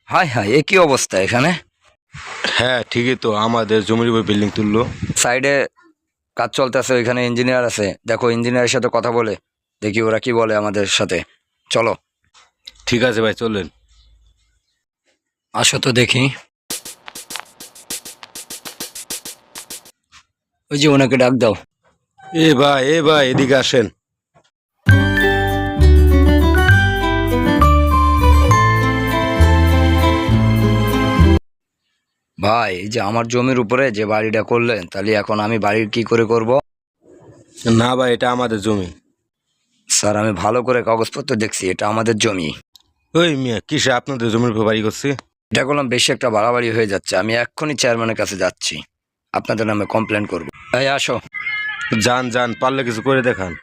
High high, এ কি অবস্থা এখানে? হ্যাঁ ঠিকই তো, আমাদের জমির উপর বিল্ডিং তুললো। সাইডে কাজ চলতেছে, ওইখানে ইঞ্জিনিয়ার আছে, দেখো ইঞ্জিনিয়ারের সাথে কথা বলে দেখি ওরা কি বলে আমাদের সাথে। চলো। ঠিক আছে ভাই, চললেন। আসো তো দেখি। ওই যে ওনাকে ডাক দাও। এ ভাই এদিকে আসেন। ভাই, এই যে আমার জমির উপরে যে বাড়িটা করলেন, তাহলে এখন আমি বাড়ির কি করে করব? না ভাই, এটা আমাদের জমি। স্যার, আমি ভালো করে কাগজপত্র দেখছি, এটা আমাদের জমি। ওই মিয়া, কিসে আপনাদের জমির উপর বাড়ি করছে? এটা করলাম বেশি একটা বাড়াবাড়ি হয়ে যাচ্ছে, আমি এক্ষুনি চেয়ারম্যানের কাছে যাচ্ছি, আপনাদের নামে কমপ্লেন করবো। এই আসো। যান যান, পারলে কিছু করে দেখান।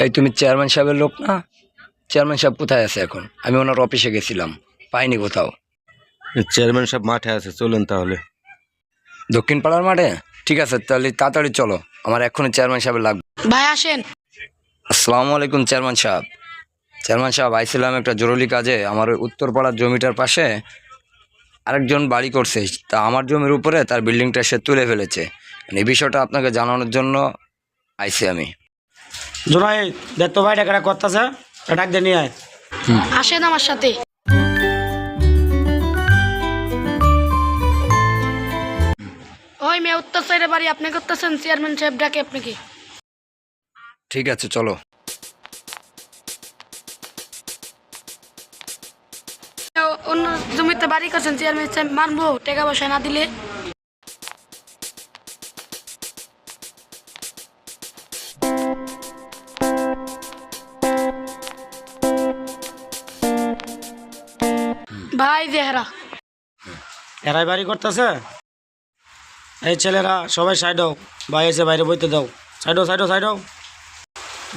এই তুমি চেয়ারম্যান সাহেবের লোক না? চেয়ারম্যান সাহেব কোথায় আছে এখন? আমি ওনার অফিসে গেছিলাম, পাইনি কোথাও। চেয়ারম্যান সাহেব মাঠে আছে, চলেন তাহলে। দক্ষিণ পাড়ার মাঠে? ঠিক আছে, তাহলে তাড়াতাড়ি চলো, আমার এক্ষুনি চেয়ারম্যান সাহেবের লাগবে। ভাই আসেন। আসসালামু আলাইকুম চেয়ারম্যান সাহেব। চেয়ারম্যান সাহেব, আইছিলাম একটা জরুরি কাজে। আমার ওই উত্তর পাড়ার জমিটার পাশে আরেকজন বাড়ি করছে, তা আমার জমির উপরে তার বিল্ডিংটা সে তুলে ফেলেছে। এই বিষয়টা আপনাকে জানানোর জন্য আইছি আমি। জোনাই, দেখ তো ভাই টাকাটা করতেছে, ডাক দিয়ে নিয়ে আয়। আসেন আমার সাথে। ওই মেয়ে উত্তর সাইডে বাড়ি আপনি করতেছেন, চেয়ারম্যান সাহেব ডাকে আপনাকে। ঠিক আছে, চলো। অন্য জমিতে বাড়ি করছেন, চেয়ারম্যান সাহেব মানবো টাকা পয়সা না দিলে? ভাই দেহরা এরাই বাড়ি করতেছে। এই ছেলেরা সবাই সাইড হও, ভাই এসে বাইরে বইতে দাও। সাইড হও, সাইড হও, সাইড হও,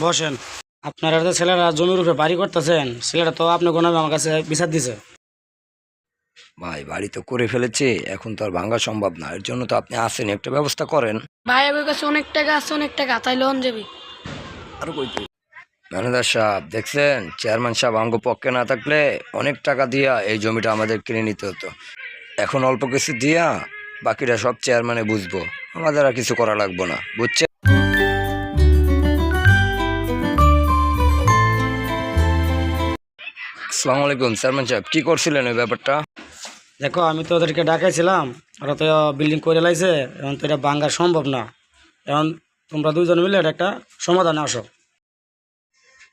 বসেন। আপনারা তো ছেলেরা জমির উপরে বাড়ি করতেছেন, ছেলেরা তো আপনার কোনো আমার কাছে বিচার দিছে। ভাই, বাড়ি তো করে ফেলেছে, এখন তো আর ভাঙা সম্ভব না, এর জন্য তো আপনি আসেন, একটা ব্যবস্থা করেন। ভাই আমার কাছে অনেক টাকা আছে, অনেক টাকা, তাই লোন যাবি। আরো কই তো ম্যানেজার সাহেব, দেখছেন চেয়ারম্যান সাহেব আঙ্গ পক্ষে না থাকলে অনেক টাকা দিয়া এই জমিটা আমাদের কিনে নিতে হতো। এখন অল্প কিছু দিয়া বাকিটা সব চেয়ারম্যানে বুঝবো, আমাদের আর কিছু করা লাগবে না, বুঝছে? আসসালামু আলাইকুম চেয়ারম্যান সাহেব, কি করছিলেন ওই ব্যাপারটা? দেখো, আমি তো ওদেরকে ডাকাইছিলাম, ওরা তো বিল্ডিং করে লাইছে, এখন তো এটা ভাঙ্গা সম্ভব না। এখন তোমরা দুইজন মিলে এটা একটা সমাধানে আসো।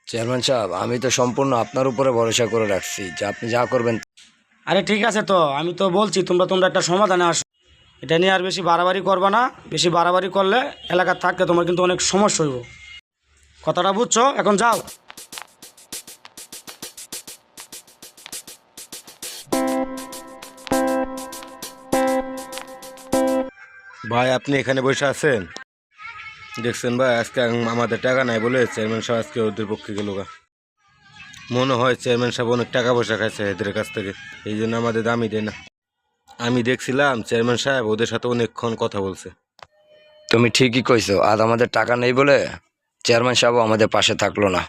চেয়ারম্যান সাহেব, আমি তো সম্পূর্ণ আপনার উপরে ভরসা করে রাখছি যে আপনি যা করবেন। আরে ঠিক আছে, তো আমি তো বলছি তোমরা তোমরা একটা সমাধানে আসো। এটা নিয়ে আর বেশি বাড়াবাড়ি করবা না, বেশি বাড়াবাড়ি করলে এলাকার থাকতে তোমার কিন্তু অনেক সমস্যা হইব। কথাটা বুঝছো? এখন যাও। ভাই, আপনি এখানে বসে আছেন, দেখছেন ভাই, আজকে আমাদের টাকা নাই বলে চেয়ারম্যান সাহেব আজকে ওদের পক্ষে গেল গা। মনে হয় চেয়ারম্যান সাহেব অনেক টাকা পয়সা খাইছে এদের কাছ থেকে, এই জন্য আমাদের দামই দেয় না। আমি দেখছিলাম চেয়ারম্যান সাহেব ওদের সাথে অনেকক্ষণ কথা বলছে। তুমি ঠিকই কইছো, আজ আমাদের টাকা নেই বলে চেয়ারম্যান সাহেব আমাদের পাশে থাকলো না।